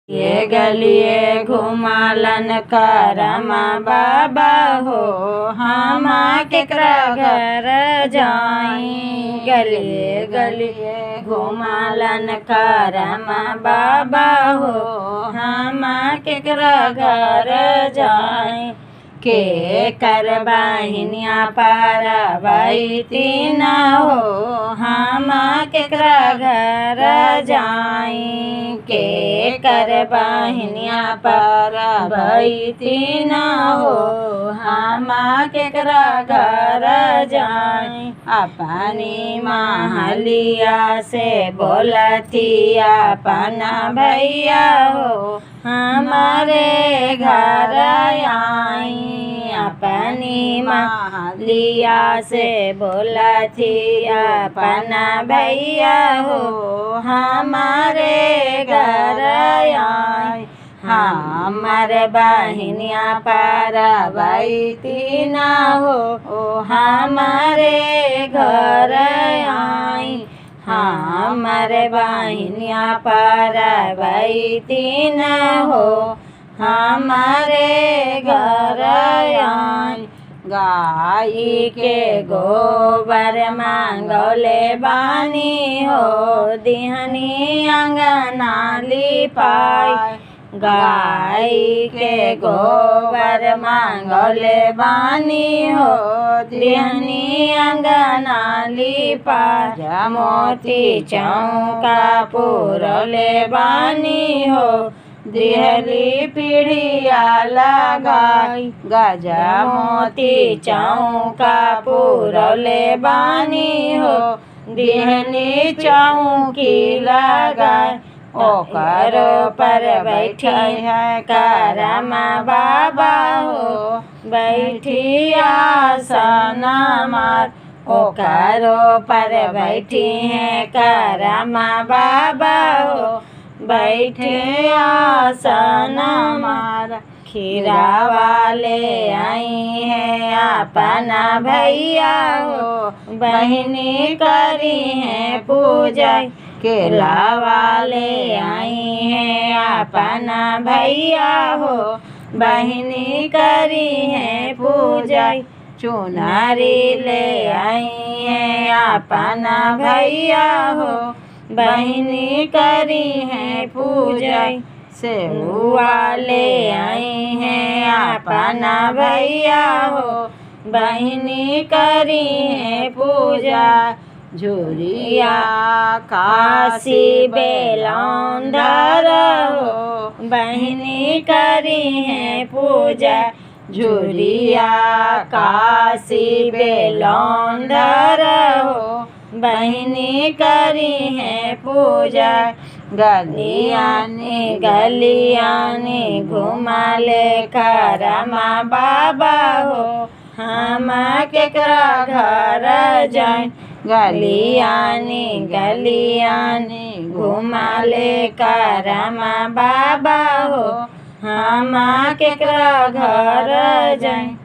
ये गलिए घुमालन करमा बाबा हो, हम केकरा घर जाई। गलिए गलिए घुमालन करमा बाबा हो, हम केकरा घर जाई। के कर बहिनिया पारबैती न हो, हम केकरा घर जाई। के कर बहिनिया पारबैती न हो, हम केकरा घर जाई। अपनी महलिया से बोलती अपना भैया हो, हमारे घर आई। अपनी महलिया से बोलती अपना भैया हो, हमारे घर आई। हमर बहिनिया पारबैती न हो, हमारे घर आई। हमर बहिनिया पारबैती न हो, हमारे घर आई। गाई के गोबर मांगले बानी हो, दिहनी अंगना लिपाई। गाई के गोबर मांगले बानी हो, दिहनी अंगना लिपाई। मोती चौका पुरले बानी हो, दिहली पीढ़िया लगाई। गजा मोती चौका पुरले बानी हो, दिहली चौकी लगाई। ओकर पर बैठी है करमा बाबा हो, बैठी आसन मार। ओकर पर बैठी है करमा बाबा हो, बैठे आसन मार। खीरा वाले आई है अपना भैया हो, बहिनी करी है पूजा। केला वाले आई है अपना भैया हो, बहिनी करी है पूजा। चुनरी ले आई है अपना भैया हो, बहिनी करी है पूजा। सेहुआ ले आई है अपना भैया हो, बहिनी करी है पूजा। झुरिया काशी बेलौंदर हो, बहिनी करी है पूजा। झुरिया काशी बेलौंदर हो, बहिनी करी है पूजा। गलियानी गलियानी घुमाले करमा बाबा हो, हम केकरा घर जाई। गलियानी गलियानी घुमाले करमा बाबा हो, हम केकरा घर जाई।